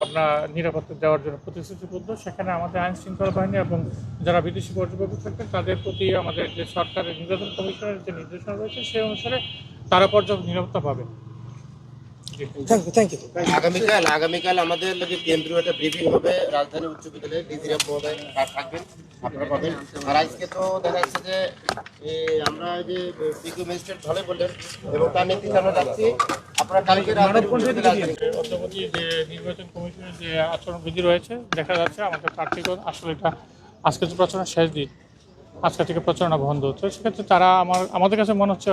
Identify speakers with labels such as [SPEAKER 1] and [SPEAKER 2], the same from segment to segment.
[SPEAKER 1] আমরা নিরাপত্তা দেওয়ার জন্য প্রতিশ্রুতিবদ্ধ। সেখানে আমাদের আইন শৃঙ্খলা বাহিনী এবং যারা বিদেশি পর্যবেক্ষক থাকবেন তাদের প্রতি আমাদের যে সরকারের নির্বাচন কমিশনের যে নির্দেশনা রয়েছে সেই অনুসারে তারা পর্যাপ্ত নিরাপত্তা পাবে।
[SPEAKER 2] Thank you.
[SPEAKER 3] আগামীকাল আমাদের কেন্দ্রীয় একটা ব্রিফিং হবে রাজধানী উচ্চ বিদ্যালয়ে, ডিজিএফ মহোদয় থাকবেন, আপনারা পাবেন। আর আজকে তো দেখা যাচ্ছে যে আমরা যে পিকিউ ম্যাজিস্ট্রেট হলে বললেন এবং তার নেতৃত্বে আমরা যাচ্ছি। আপনারা কালকে
[SPEAKER 1] অদ্যাবধি যে নির্বাচন কমিশনের যে আচরণবিধি রয়েছে দেখা যাচ্ছে আমাদের প্রার্থীগণ আসলে এটা আজকে তো প্রচারণা শেষ দিন, আজকে থেকে প্রচারণা বন্ধ হচ্ছে। সেক্ষেত্রে তারা আমাদের কাছে মনে হচ্ছে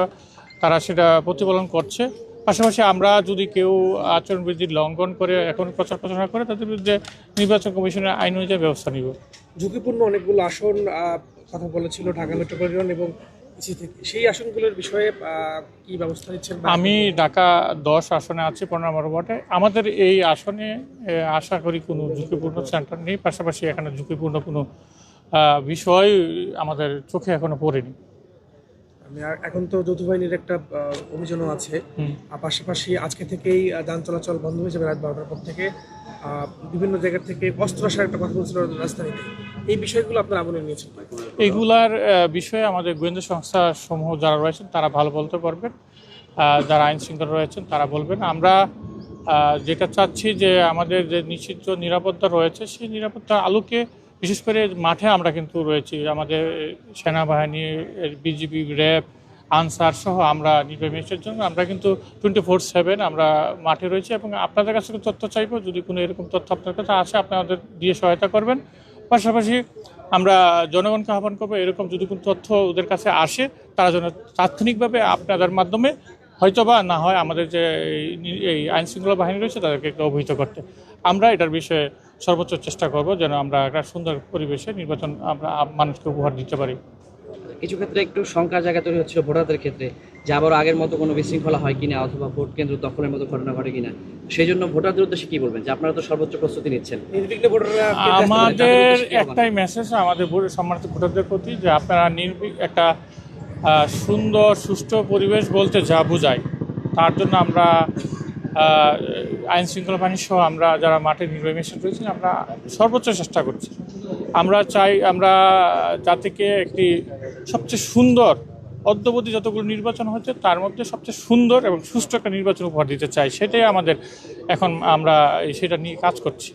[SPEAKER 1] তারা সেটা প্রতিপালন করছে। পাশাপাশি আমরা যদি কেউ আচরণবিধি লঙ্ঘন করে এখন প্রচারণা করে তাদের বিরুদ্ধে নির্বাচন কমিশনের আইন অনুযায়ী ব্যবস্থা নিব।
[SPEAKER 2] ঝুঁকিপূর্ণ অনেকগুলো আসন কথা বলেছিল ঢাকা মেট্রোপলিটন এবং সেই আসনগুলোর বিষয়ে কি ব্যবস্থা নিচ্ছেন?
[SPEAKER 1] আমি ঢাকা 10 আসনে আছি 15 নম্বর ওয়ার্ডে। আমাদের এই আসনে আশা করি কোনো ঝুঁকিপূর্ণ সেন্টার নেই। পাশাপাশি এখানে ঝুঁকিপূর্ণ কোনো বিষয় আমাদের চোখে এখনো পড়েনি।
[SPEAKER 2] এখন তো যৌথ বাহিনীর একটা অভিযানও আছে, পাশাপাশি আজকে থেকেই যান চলাচল বন্ধ হয়ে যাবে রাত 12টার পর থেকে। বিভিন্ন জায়গা থেকে অস্ত্র আসার একটা কথা বলছিল রাজধানীতে, এই বিষয়গুলো আপনারা আমলে নিয়েছেন?
[SPEAKER 1] এইগুলার বিষয়ে আমাদের গোয়েন্দা সংস্থা সমূহ যারা রয়েছেন তারা ভালো বলতে পারবেন, যারা আইন শৃঙ্খলা রয়েছেন তারা বলবেন। আমরা যেটা চাচ্ছি যে আমাদের যে নিশ্চিত নিরাপত্তা রয়েছে সেই নিরাপত্তার আলোকে বিশেষ করে মাঠে আমরা কিন্তু রয়েছি, আমাদের সেনাবাহিনী, বিজিবি, র্যাব, আনসার সহ আমরা নির্বাচনের জন্য আমরা কিন্তু 24/7 আমরা মাঠে রয়েছি এবং আপনাদের কাছে তথ্য চাইবো। যদি কোনো এরকম তথ্য আপনার কাছে আসে আপনাদের দিয়ে সহায়তা করবেন। পাশাপাশি আমরা জনগণকে আহ্বান করবো এরকম যদি কোনো তথ্য ওদের কাছে আসে তারা যেন তাৎক্ষণিকভাবে আপনাদের মাধ্যমে হয়তোবা না হয় আমাদের যে এই আইন শৃঙ্খলা বাহিনী রয়েছে তাদেরকে একটু অবহিত করতে। আমরা এটার বিষয়ে সর্বোচ্চ চেষ্টা করব যেন আমরা একটা সুন্দর পরিবেশে নির্বাচন আমরা মানুষকে উপহার দিতে পারি।
[SPEAKER 4] কিছু ক্ষেত্রে একটু শঙ্কার জায়গা তৈরি হচ্ছিল ভোটারদের ক্ষেত্রে যে আবারও আগের মতো কোনো বিশৃঙ্খলা হয় কিনা অথবা ভোট কেন্দ্র দখলের মতো ঘটনা ঘটে কিনা, সেই জন্য ভোটারদের উদ্দেশ্যে কি বলবেন যে আপনারা তো সর্বোচ্চ প্রস্তুতি নিচ্ছেন?
[SPEAKER 1] আমাদের একটাই মেসেজ আমাদের সম্মানিত ভোটারদের প্রতি যে আপনারা একটা সুন্দর সুষ্ঠু পরিবেশ বলতে যা বোঝায় তার জন্য আমরা আইন শৃঙ্খলা বাহিনী সহ আমরা যারা মাঠে নির্বাচন রয়েছেন আমরা সর্বোচ্চ চেষ্টা করছি। আমরা চাই আমরা জাতিকে একটি সবচেয়ে সুন্দর অদ্যাবধি যতগুলো নির্বাচন হচ্ছে তার মধ্যে সবচেয়ে সুন্দর এবং সুষ্ঠু একটা নির্বাচন উপহার দিতে চাই। সেটাই আমাদের এখন আমরা সেটা নিয়ে কাজ করছি।